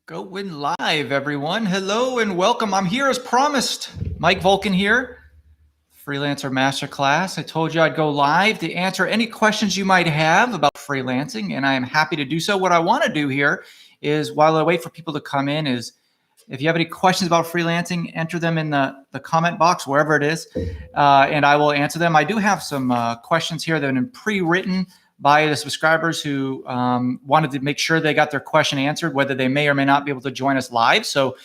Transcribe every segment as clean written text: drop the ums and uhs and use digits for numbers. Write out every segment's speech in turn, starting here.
Going live, everyone. Hello and welcome. I'm here as promised. Mike Volkin here, Freelancer Masterclass. I told you I'd go live to answer any questions you might have about freelancing, and I am happy to do so. What I want to do here is, while I wait for people to come in, is if you have any questions about freelancing, enter them in the comment box, wherever it is, and I will answer them. I do have some questions here that have been pre-written by the subscribers who wanted to make sure they got their question answered, whether they may or may not be able to join us live. So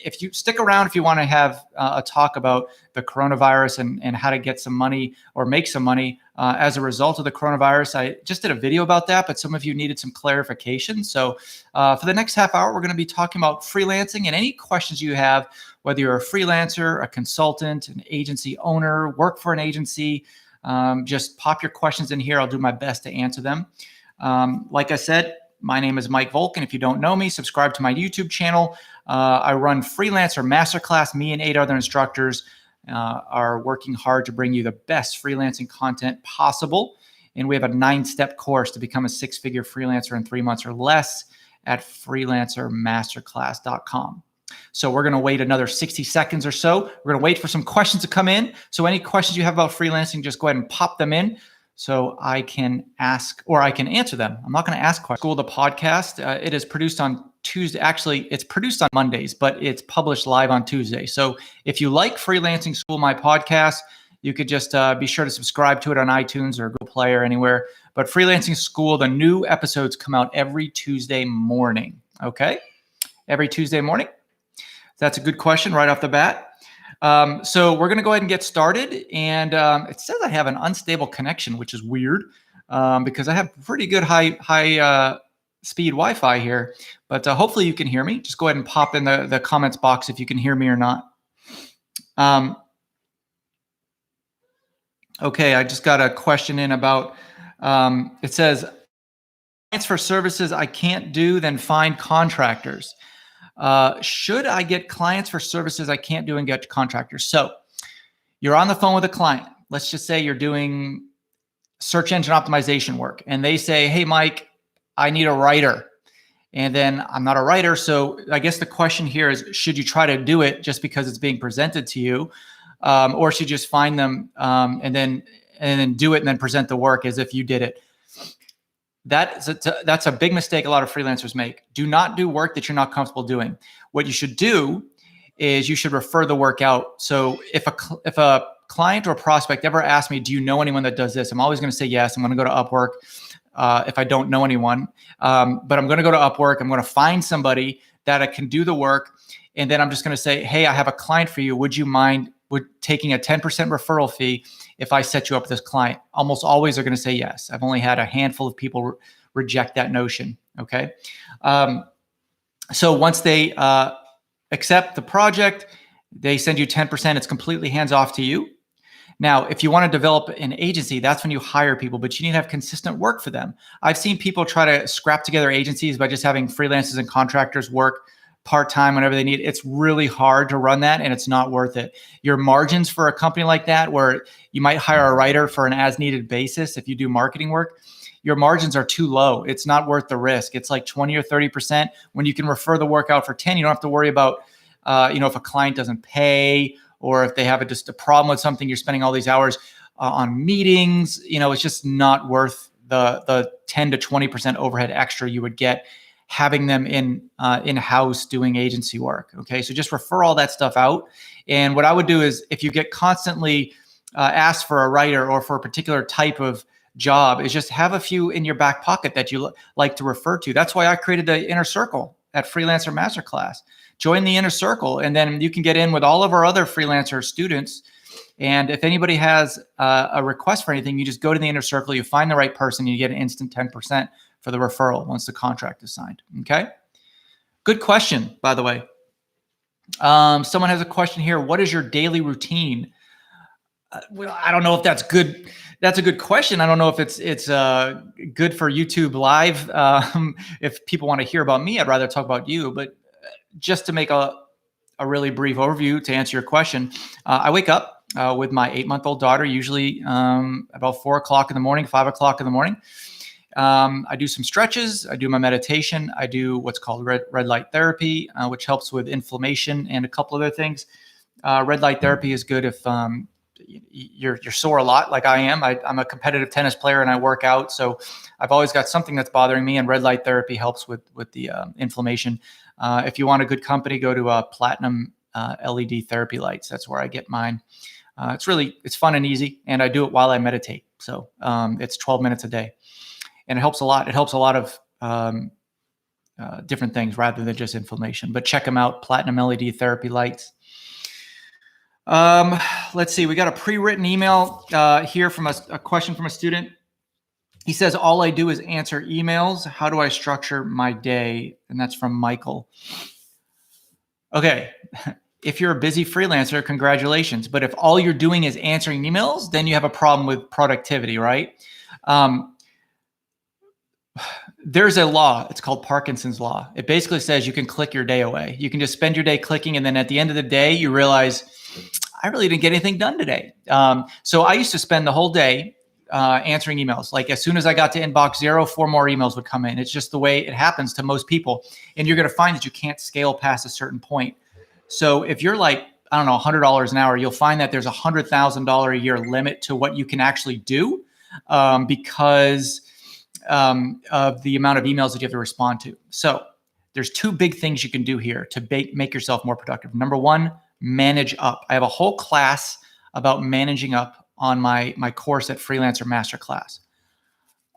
if you stick around, if you want to have a talk about the coronavirus and how to get some money or make some money as a result of the coronavirus, I just did a video about that, but some of you needed some clarification. So for the next half hour, we're going to be talking about freelancing and any questions you have, whether you're a freelancer, a consultant, an agency owner, work for an agency. Just pop your questions in here. I'll do my best to answer them. Like I said, my name is Mike Volkin. If you don't know me, subscribe to my YouTube channel. I run Freelancer Masterclass. Me and 8 other instructors are working hard to bring you the best freelancing content possible. And we have a 9-step course to become a 6-figure freelancer in 3 months or less at freelancermasterclass.com. So we're going to wait another 60 seconds or so. We're going to wait for some questions to come in. So any questions you have about freelancing, just go ahead and pop them in so I can ask or I can answer them. I'm not going to ask questions. School, the podcast, it is produced on Tuesday. Actually, it's produced on Mondays, but it's published live on Tuesday. So if you like Freelancing School, my podcast, you could just be sure to subscribe to it on iTunes or Google Play or anywhere. But Freelancing School, the new episodes come out every Tuesday morning. Okay? Every Tuesday morning. That's a good question right off the bat. So we're going to go ahead and get started. And it says I have an unstable connection, which is weird because I have pretty good high speed Wi-Fi here. But hopefully you can hear me. Just go ahead and pop in the comments box if you can hear me or not. Okay, I just got a question in about, it says, clients for services I can't do, then find contractors. Should I get clients for services I can't do and get contractors? So you're on the phone with a client. Let's just say you're doing search engine optimization work and they say, hey, Mike, I need a writer. And then I'm not a writer. So I guess the question here is, should you try to do it just because it's being presented to you? Or should you just find them and then do it and then present the work as if you did it? That's a big mistake a lot of freelancers make. Do not do work that you're not comfortable doing. What you should do is you should refer the work out. So if a client or prospect ever asks me, do you know anyone that does this? I'm always going to say yes. I'm going to go to Upwork if I don't know anyone. But I'm going to go to Upwork. I'm going to find somebody that can do the work. And then I'm just going to say, hey, I have a client for you. Would you mind taking a 10% referral fee if I set you up with this client? Almost always they're going to say yes. I've only had a handful of people reject that notion. Okay. So once they accept the project, they send you 10%. It's completely hands off to you. Now, if you want to develop an agency, that's when you hire people, but you need to have consistent work for them. I've seen people try to scrap together agencies by just having freelancers and contractors work part-time whenever they need. It's really hard to run that and it's not worth it. Your margins for a company like that, where you might hire a writer for an as-needed basis if you do marketing work, your margins are too low. It's not worth the risk. It's like 20 or 30%. When you can refer the work out for 10, you don't have to worry about, if a client doesn't pay or if they have just a problem with something, you're spending all these hours on meetings. It's just not worth the 10 to 20% overhead extra you would get having them in-house doing agency work. Okay, so just refer all that stuff out. And what I would do is, if you get constantly asked for a writer or for a particular type of job, is just have a few in your back pocket that you like to refer to. That's why I created the inner circle at Freelancer Masterclass. Join the inner circle, and then you can get in with all of our other freelancer students. And if anybody has a request for anything, you just go to the inner circle, you find the right person, you get an instant 10% for the referral once the contract is signed. Okay. Good question, by the way. Someone has a question here. What is your daily routine? Well, I don't know if that's good. That's a good question. I don't know if it's good for YouTube Live. If people want to hear about me, I'd rather talk about you. But just to make a really brief overview to answer your question, I wake up with my 8-month-old daughter, usually about 4 o'clock in the morning, 5 o'clock in the morning. I do some stretches. I do my meditation. I do what's called red light therapy, which helps with inflammation and a couple other things. Red light therapy is good if you're sore a lot, like I am. I'm a competitive tennis player and I work out, so I've always got something that's bothering me. And red light therapy helps with the inflammation. If you want a good company, go to Platinum LED therapy lights. That's where I get mine. It's fun and easy, and I do it while I meditate. So it's 12 minutes a day, and it helps a lot. It helps a lot of different things rather than just inflammation. But check them out, Platinum LED therapy lights. Let's see. We got a pre-written email here from a question from a student. He says, all I do is answer emails. How do I structure my day? And that's from Michael. Okay. If you're a busy freelancer, congratulations. But if all you're doing is answering emails, then you have a problem with productivity, right? There's a law. It's called Parkinson's law. It basically says you can click your day away. You can just spend your day clicking. And then at the end of the day, you realize, I really didn't get anything done today. So I used to spend the whole day answering emails. Like as soon as I got to inbox 0, 4 more emails would come in. It's just the way it happens to most people. And you're going to find that you can't scale past a certain point. So if you're like, I don't know, $100 an hour, you'll find that there's a $100,000 a year limit to what you can actually do because of the amount of emails that you have to respond to. So there's 2 big things you can do here to make yourself more productive. Number 1, manage up. I have a whole class about managing up on my course at Freelancer Masterclass,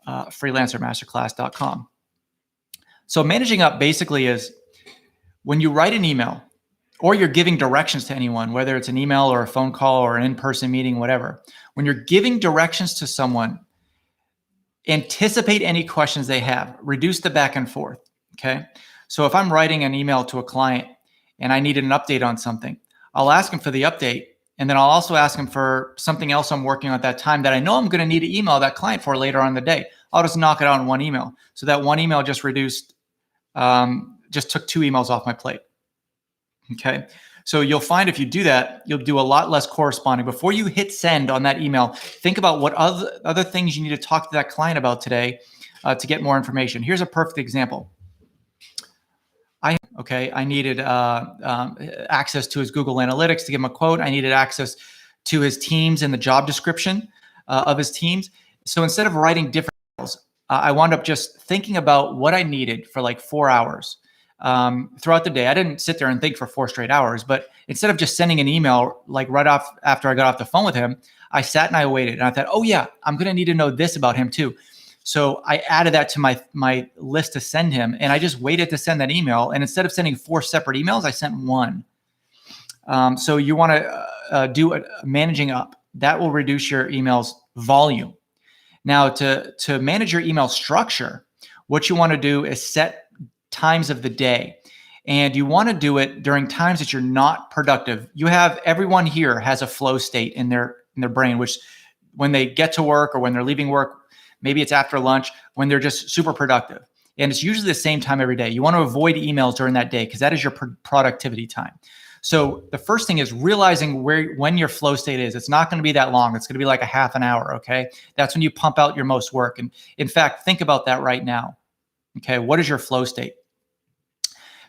freelancermasterclass.com. So managing up basically is when you write an email or you're giving directions to anyone, whether it's an email or a phone call or an in-person meeting, whatever, when you're giving directions to someone, anticipate any questions they have, reduce the back and forth. Okay. So if I'm writing an email to a client and I needed an update on something, I'll ask them for the update. And then I'll also ask them for something else I'm working on at that time that I know I'm going to need to email that client for later on in the day. I'll just knock it out in one email. So that one email just reduced, just took 2 emails off my plate. Okay. So you'll find if you do that, you'll do a lot less corresponding. Before you hit send on that email, think about what other things you need to talk to that client about today to get more information. Here's a perfect example. I needed access to his Google Analytics to give him a quote. I needed access to his teams and the job description of his teams. So instead of writing different emails, I wound up just thinking about what I needed for like 4 hours throughout the day. I didn't sit there and think for 4 straight hours, but instead of just sending an email like right off after I got off the phone with him, I sat and I waited and I thought, oh yeah, I'm going to need to know this about him too. So I added that to my list to send him, and I just waited to send that email. And instead of sending 4 separate emails, I sent 1. So you want to do managing up. That will reduce your emails volume. Now to manage your email structure, what you want to do is set times of the day. And you want to do it during times that you're not productive. Everyone here has a flow state in their brain, which when they get to work or when they're leaving work, maybe it's after lunch, when they're just super productive. And it's usually the same time every day. You want to avoid emails during that day because that is your productivity time. So the first thing is realizing when your flow state is. It's not going to be that long. It's going to be like a half an hour, okay? That's when you pump out your most work. And in fact, think about that right now. Okay, what is your flow state?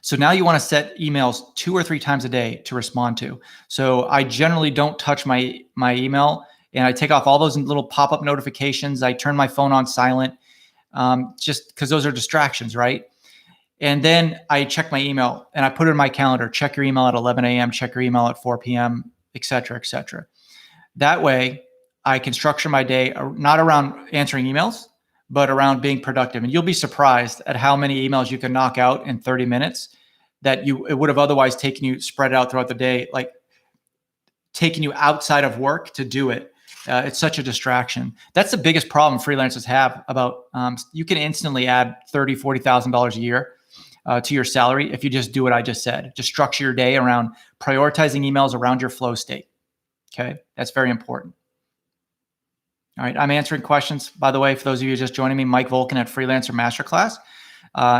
So now you want to set emails 2 or 3 times a day to respond to. So I generally don't touch my email, and I take off all those little pop-up notifications. I turn my phone on silent just because those are distractions, right? And then I check my email and I put it in my calendar. Check your email at 11 a.m., check your email at 4 p.m., et cetera, et cetera. That way I can structure my day not around answering emails, but around being productive. And you'll be surprised at how many emails you can knock out in 30 minutes that it would have otherwise taken you spread out throughout the day, like taking you outside of work to do it. It's such a distraction. That's the biggest problem freelancers have about, you can instantly add $30,000, $40,000 a year to your salary if you just do what I just said. Just structure your day around prioritizing emails around your flow state. Okay, that's very important. All right, I'm answering questions, by the way, for those of you just joining me, Mike Volkin at Freelancer Masterclass.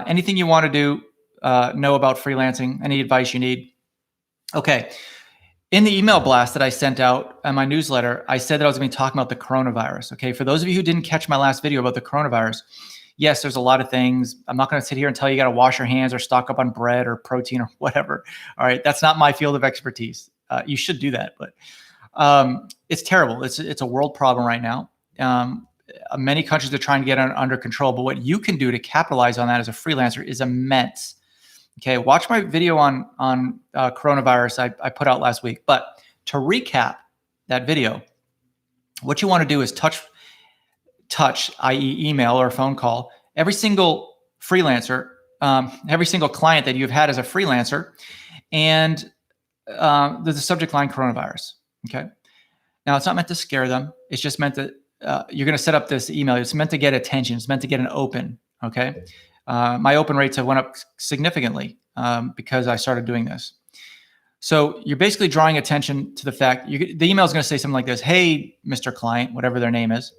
Anything you want to do, know about freelancing, any advice you need. Okay, In the email blast that I sent out on my newsletter, I said that I was going to be talking about the coronavirus. Okay. For those of you who didn't catch my last video about the coronavirus, yes, there's a lot of things. I'm not going to sit here and tell you got to wash your hands or stock up on bread or protein or whatever. All right. That's not my field of expertise. You should do that, but it's terrible. It's a world problem right now. Many countries are trying to get it under control, but what you can do to capitalize on that as a freelancer is immense. Okay, watch my video on coronavirus I put out last week. But to recap that video, what you want to do is touch, i.e. email or phone call, every single freelancer, every single client that you've had as a freelancer, and there's a subject line coronavirus. Okay, now it's not meant to scare them. It's just meant to, you're going to set up this email. It's meant to get attention. It's meant to get an open. Okay. My open rates have went up significantly because I started doing this. So you're basically drawing attention to the fact, the email is going to say something like this: hey, Mr. Client, whatever their name is.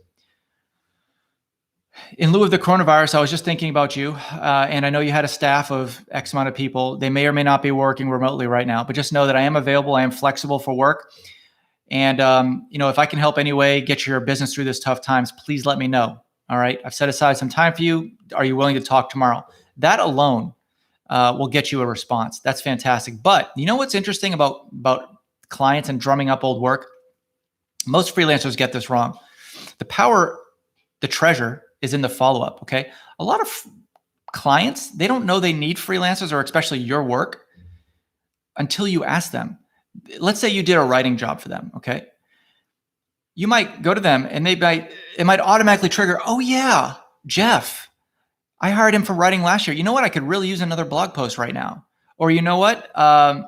In lieu of the coronavirus, I was just thinking about you. And I know you had a staff of X amount of people. They may or may not be working remotely right now, but just know that I am available. I am flexible for work. And, if I can help any way get your business through this tough times, please let me know. All right. I've set aside some time for you. Are you willing to talk tomorrow? That alone will get you a response. That's fantastic. But you know what's interesting about clients and drumming up old work? Most freelancers get this wrong. The treasure is in the follow-up. Okay. A lot of clients, they don't know they need freelancers, or especially your work, until you ask them. Let's say you did a writing job for them. Okay. You might go to them and it might automatically trigger, oh yeah, Jeff, I hired him for writing last year. You know what? I could really use another blog post right now. Or you know what? I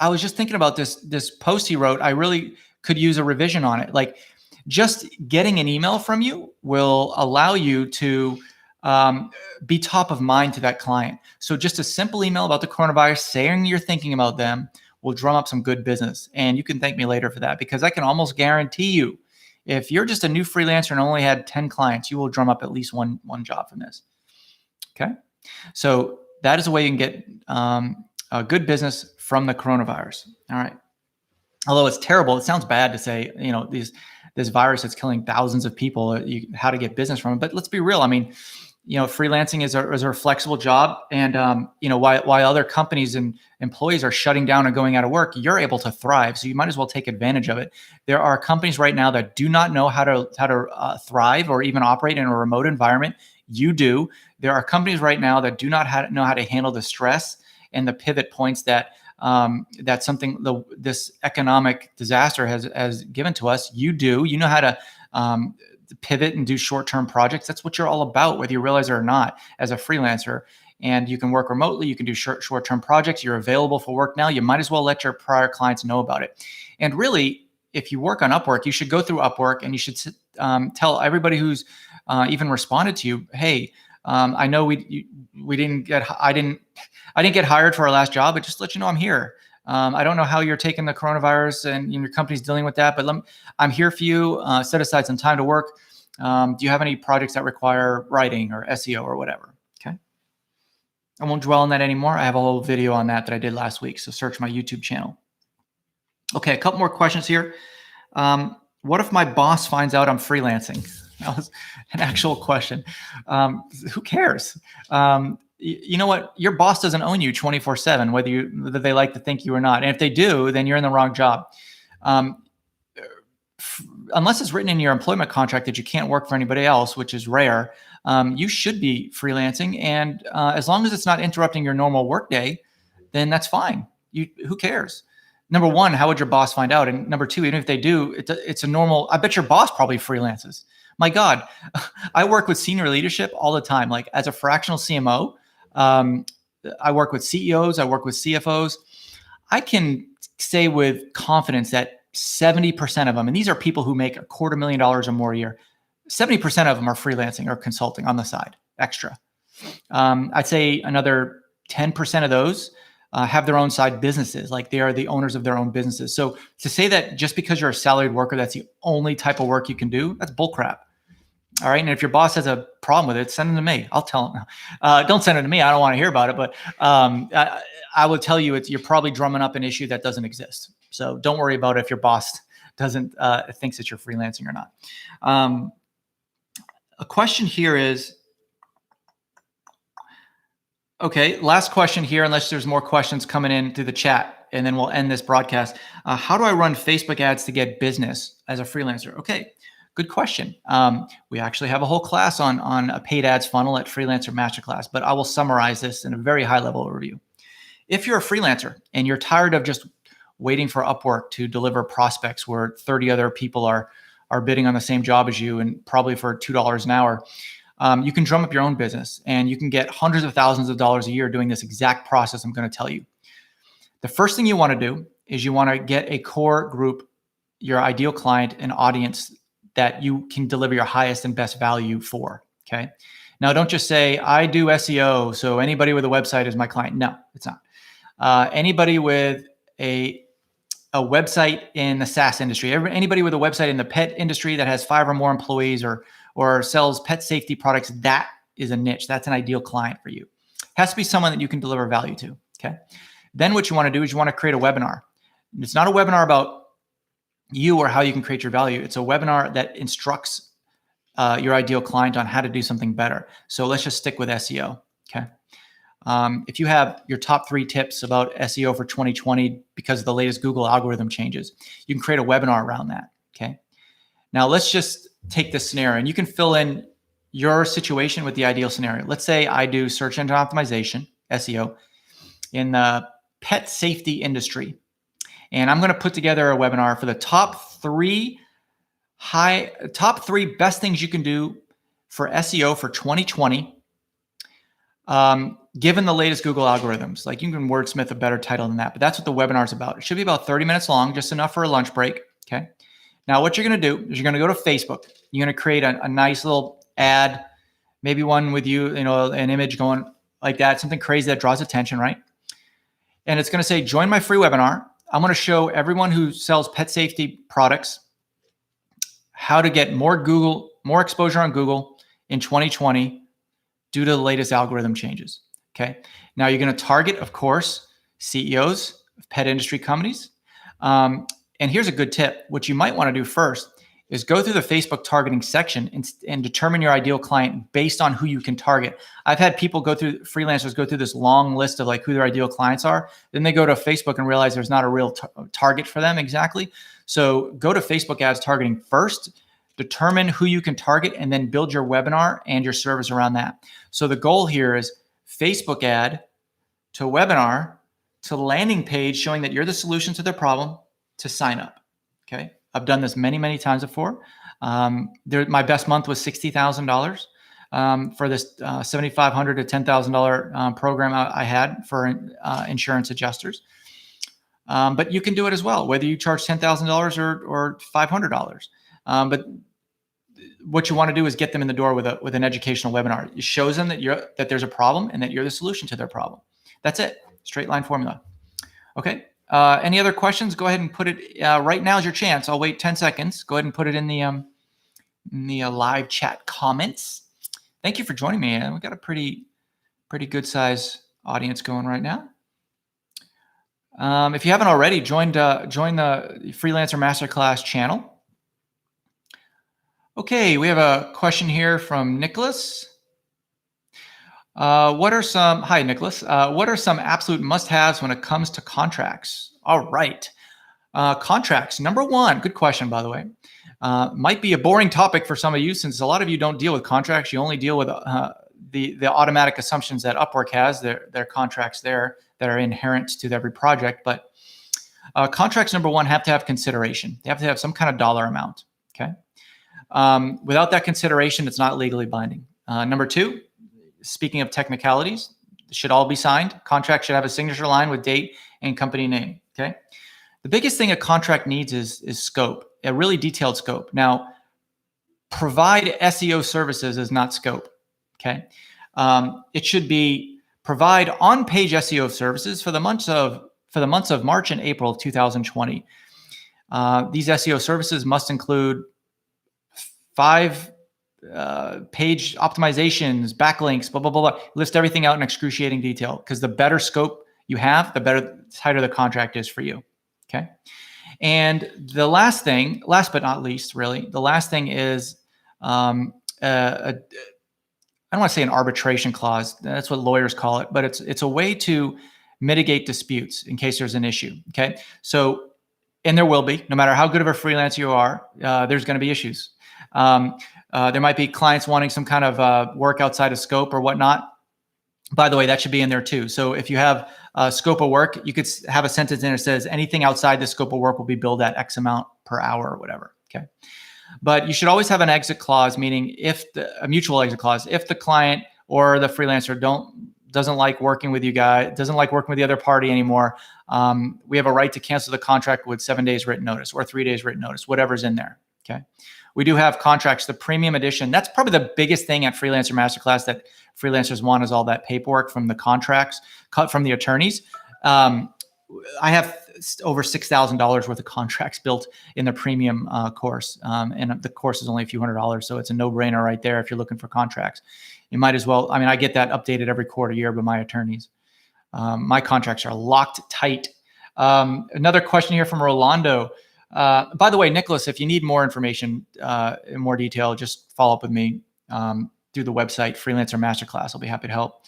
was just thinking about this post he wrote. I really could use a revision on it. Like, just getting an email from you will allow you to be top of mind to that client. So just a simple email about the coronavirus, saying you're thinking about them, will drum up some good business. And you can thank me later for that, because I can almost guarantee you, if you're just a new freelancer and only had 10 clients, you will drum up at least one job from this. Okay. So that is a way you can get a good business from the coronavirus. All right. Although it's terrible, it sounds bad to say, this virus that's killing thousands of people, how to get business from it. But let's be real. I mean, freelancing is a flexible job. And, while other companies and employees are shutting down and going out of work, you're able to thrive. So you might as well take advantage of it. There are companies right now that do not know how to thrive or even operate in a remote environment. You do. There are companies right now that do not know how to handle the stress and the pivot points that this economic disaster has given to us. You do. You know how to pivot and do short-term projects. That's what you're all about, whether you realize it or not, as a freelancer. And you can work remotely. You can do short-term projects. You're available for work now. You might as well let your prior clients know about it. And really, if you work on Upwork, you should go through Upwork and you should tell everybody who's even responded to you, hey, I know I didn't get hired for our last job, but just to let you know I'm here. I don't know how you're taking the coronavirus and your company's dealing with that, but I'm here for you. Set aside some time to work. Do you have any projects that require writing or SEO or whatever? Okay. I won't dwell on that anymore. I have a whole video on that I did last week. So search my YouTube channel. Okay. A couple more questions here. What if my boss finds out I'm freelancing? That was an actual question. Who cares? You know what? Your boss doesn't own you 24/7, whether they like to think you or not. And if they do, then you're in the wrong job. Unless it's written in your employment contract that you can't work for anybody else, which is rare, you should be freelancing. And as long as it's not interrupting your normal workday, then that's fine. Who cares? Number one, how would your boss find out? And number two, even if they do, it's a normal, I bet your boss probably freelances. My God, I work with senior leadership all the time. Like, as a fractional CMO, I work with CEOs, I work with CFOs. I can say with confidence that 70% of them, and these are people who make $250,000 or more a year, 70% of them are freelancing or consulting on the side, extra. I'd say another 10% of those have their own side businesses, like they are the owners of their own businesses. So to say that just because you're a salaried worker, that's the only type of work you can do, that's bullcrap. All right. And if your boss has a problem with it, send them to me. I'll tell them. Don't send it to me. I don't want to hear about it. But I would tell you, you're probably drumming up an issue that doesn't exist. So don't worry about if your boss doesn't thinks that you're freelancing or not. A question here is, okay, last question here, unless there's more questions coming in through the chat, and then we'll end this broadcast. How do I run Facebook ads to get business as a freelancer? Okay, good question. We actually have a whole class on a paid ads funnel at Freelancer Masterclass, but I will summarize this in a very high level overview. If you're a freelancer and you're tired of just waiting for Upwork to deliver prospects where 30 other people are bidding on the same job as you, and probably for $2 an hour, you can drum up your own business, and you can get hundreds of thousands of dollars a year doing this exact process I'm going to tell you. The first thing you want to do is you want to get a core group, your ideal client and audience that you can deliver your highest and best value for. Okay. Now, don't just say, I do SEO, so anybody with a website is my client. No, it's not. Anybody with a website in the SaaS industry, anybody with a website in the pet industry that has 5 or more employees or sells pet safety products, that is a niche. That's an ideal client for you. It has to be someone that you can deliver value to. Okay. Then what you want to do is you want to create a webinar. It's not a webinar about you or how you can create your value. It's a webinar that instructs your ideal client on how to do something better. So let's just stick with SEO. Okay. If you have your top 3 tips about SEO for 2020 because of the latest Google algorithm changes, you can create a webinar around that. Okay. Now let's just take this scenario, and you can fill in your situation with the ideal scenario. Let's say I do search engine optimization, SEO, in the pet safety industry. And I'm going to put together a webinar for the top three best things you can do for SEO for 2020. Given the latest Google algorithms. Like, you can wordsmith a better title than that, but that's what the webinar is about. It should be about 30 minutes long, just enough for a lunch break. Okay. Now what you're going to do is you're going to go to Facebook. You're going to create a nice little ad, maybe one with an image going like that, something crazy that draws attention, right? And it's going to say, join my free webinar. I'm going to show everyone who sells pet safety products how to get more exposure on Google in 2020 due to the latest algorithm changes. Okay. Now you're going to target, of course, CEOs of pet industry companies. And here's a good tip. What you might want to do first is go through the Facebook targeting section and determine your ideal client based on who you can target. I've had freelancers go through this long list of like who their ideal clients are. Then they go to Facebook and realize there's not a real target for them exactly. So go to Facebook ads targeting first, determine who you can target, and then build your webinar and your service around that. So the goal here is Facebook ad to webinar to landing page showing that you're the solution to their problem to sign up. Okay. I've done this many, many times before. My best month was $60,000 for this $7,500 to $10,000 program I had for insurance adjusters. But you can do it as well, whether you charge $10,000 or $500. But what you want to do is get them in the door with an educational webinar. It shows them that there's a problem and that you're the solution to their problem. That's it. Straight line formula. Okay. Any other questions? Go ahead and put it. Right now is your chance. I'll wait 10 seconds. Go ahead and put it in the live chat comments. Thank you for joining me. We've got a pretty good size audience going right now. If you haven't already, join the Freelancer Masterclass channel. Okay, we have a question here from Nicholas. Hi, Nicholas. What are some absolute must-haves when it comes to contracts? All right. Contracts. Number one, good question, by the way. Might be a boring topic for some of you, since a lot of you don't deal with contracts. You only deal with the automatic assumptions that Upwork has, their contracts there that are inherent to every project. But contracts, number one, have to have consideration. They have to have some kind of dollar amount. Okay. Without that consideration, it's not legally binding. Number two, speaking of technicalities, should all be signed. Contract should have a signature line with date and company name. Okay. The biggest thing a contract needs is scope, a really detailed scope. Now, provide SEO services is not scope. Okay. It should be provide on-page SEO services for the months of March and April of 2020. These SEO services must include 5 page optimizations, backlinks, blah, blah, blah, blah. List everything out in excruciating detail, because the better scope you have, the tighter the contract is for you. Okay. And the last thing, last but not least, really, the last thing is I don't want to say an arbitration clause. That's what lawyers call it, but it's a way to mitigate disputes in case there's an issue. Okay. So, and there will be, no matter how good of a freelancer you are, there's going to be issues. There might be clients wanting some kind of work outside of scope or whatnot. By the way, that should be in there too. So if you have a scope of work, you could have a sentence in there that says anything outside the scope of work will be billed at X amount per hour or whatever. Okay. But you should always have an exit clause, meaning a mutual exit clause. If the client or the freelancer doesn't like working with you guys, doesn't like working with the other party anymore, we have a right to cancel the contract with 7 days written notice or 3 days written notice, whatever's in there. Okay. We do have contracts, the premium edition. That's probably the biggest thing at Freelancer Masterclass that freelancers want is all that paperwork from the contracts, cut from the attorneys. I have over $6,000 worth of contracts built in the premium course. And the course is only a few $100s. So it's a no-brainer right there if you're looking for contracts. You might as well, I mean, I get that updated every quarter year by my attorneys. My contracts are locked tight. Another question here from Rolando. By the way, Nicholas, if you need more information in more detail, just follow up with me through the website, Freelancer Masterclass. I'll be happy to help.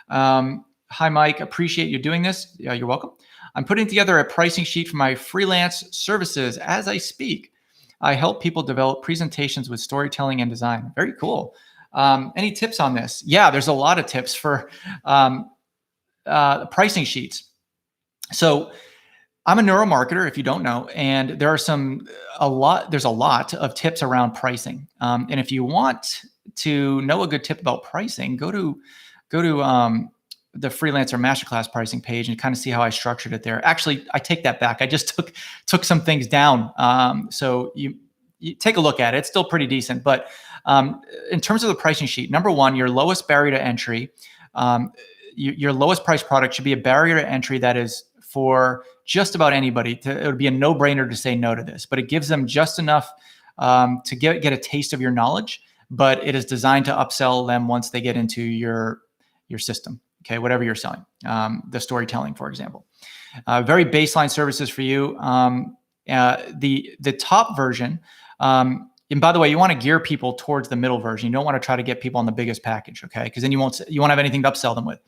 Hi, Mike. Appreciate you doing this. You're welcome. I'm putting together a pricing sheet for my freelance services as I speak. I help people develop presentations with storytelling and design. Very cool. Any tips on this? Yeah, there's a lot of tips for pricing sheets. So I'm a neuromarketer, if you don't know, and there's a lot of tips around pricing. And if you want to know a good tip about pricing, go to the Freelancer Masterclass pricing page and kind of see how I structured it there. Actually, I take that back. I just took some things down. So you take a look at it. It's still pretty decent. But in terms of the pricing sheet, number one, your lowest barrier to entry, your lowest price product should be a barrier to entry that is for just about anybody. It would be a no-brainer to say no to this, but it gives them just enough to get a taste of your knowledge, but it is designed to upsell them once they get into your system. Okay, whatever you're selling, the storytelling, for example. Very baseline services for you. The top version, and by the way, you want to gear people towards the middle version. You don't want to try to get people on the biggest package, okay? Because then you won't have anything to upsell them with.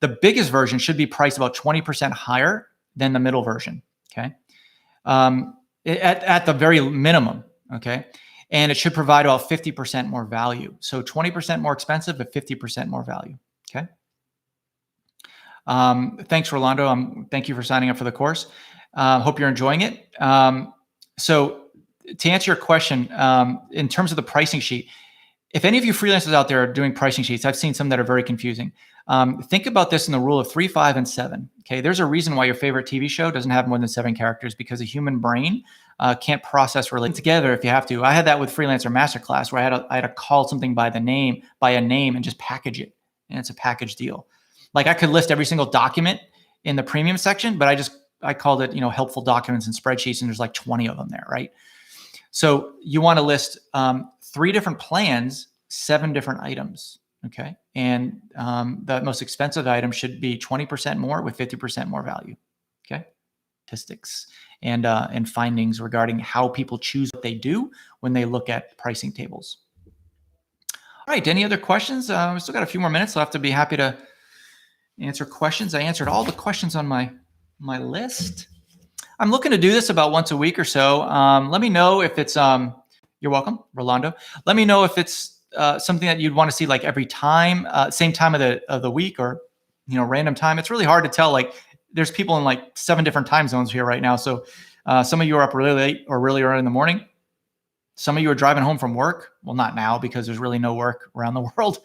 The biggest version should be priced about 20% higher than the middle version, okay? At the very minimum, okay? And it should provide about 50% more value. So 20% more expensive, but 50% more value, okay? Thanks, Rolando. Thank you for signing up for the course. Hope you're enjoying it. So to answer your question, in terms of the pricing sheet, if any of you freelancers out there are doing pricing sheets, I've seen some that are very confusing. Think about this in the rule of 3, 5, and 7. Okay, there's a reason why your favorite TV show doesn't have more than 7 characters, because the human brain can't process relate together if you have to. I had that with Freelancer Masterclass, where I had to call something by a name, and just package it, and it's a package deal. Like I could list every single document in the premium section, but I called it, helpful documents and spreadsheets, and there's like 20 of them there, right? So you want to list 3 different plans, 7 different items, okay? And the most expensive item should be 20% more with 50% more value, okay? Statistics and findings regarding how people choose what they do when they look at pricing tables. All right, any other questions? We still got a few more minutes left. I'll be happy to answer questions. I answered all the questions on my list. I'm looking to do this about once a week or so. Let me know if it's, you're welcome, Rolando. Let me know if it's something that you'd want to see like every time, same time of the week, or, random time. It's really hard to tell. Like there's people in like 7 different time zones here right now. So some of you are up really late or really early in the morning. Some of you are driving home from work. Well, not now because there's really no work around the world,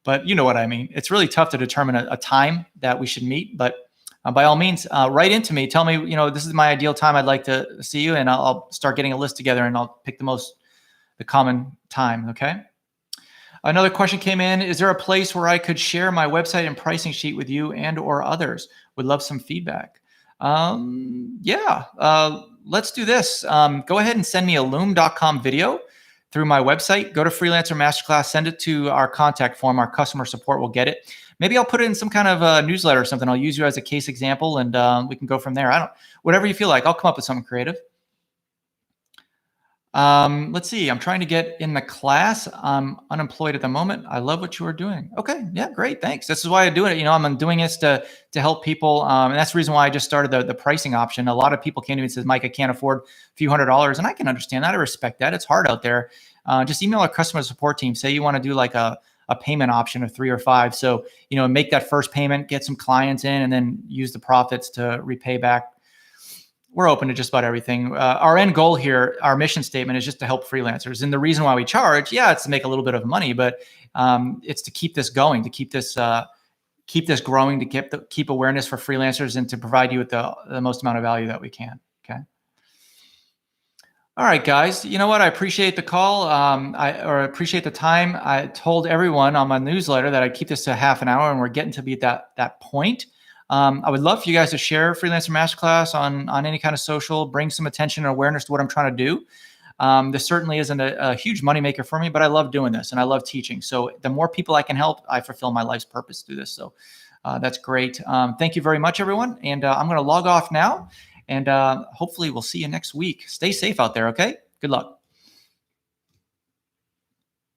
but you know what I mean. It's really tough to determine a time that we should meet, but by all means, write into me. Tell me, this is my ideal time. I'd like to see you, and I'll start getting a list together, and I'll pick the common time. Okay. Another question came in. Is there a place where I could share my website and pricing sheet with you and/or others? Would love some feedback. Yeah. Let's do this. Go ahead and send me a loom.com video through my website, go to Freelancer Masterclass, send it to our contact form. Our customer support will get it. Maybe I'll put it in some kind of a newsletter or something. I'll use you as a case example, and we can go from there. Whatever you feel like. I'll come up with something creative. Let's see. I'm trying to get in the class. I'm unemployed at the moment. I love what you are doing. Okay. Yeah, great. Thanks. This is why I'm doing it. I'm doing this to help people. And that's the reason why I just started the pricing option. A lot of people came to me and said, Mike, I can't afford a few $100s. And I can understand that. I respect that. It's hard out there. Just email our customer support team. Say you want to do like a payment option of 3 or 5. So, make that first payment, get some clients in, and then use the profits to repay back. We're open to just about everything. Our end goal here, our mission statement, is just to help freelancers. And the reason why we charge, it's to make a little bit of money, but it's to keep this going, to keep this growing, to keep awareness for freelancers, and to provide you with the most amount of value that we can. Okay. All right, guys. You know what? I appreciate the call. I appreciate the time. I told everyone on my newsletter that I'd keep this to half an hour, and we're getting to be at that point. I would love for you guys to share Freelancer Masterclass on any kind of social, bring some attention and awareness to what I'm trying to do. This certainly isn't a huge moneymaker for me, but I love doing this and I love teaching. So the more people I can help, I fulfill my life's purpose through this. So that's great. Thank you very much, everyone. And I'm going to log off now, and hopefully we'll see you next week. Stay safe out there. Okay. Good luck.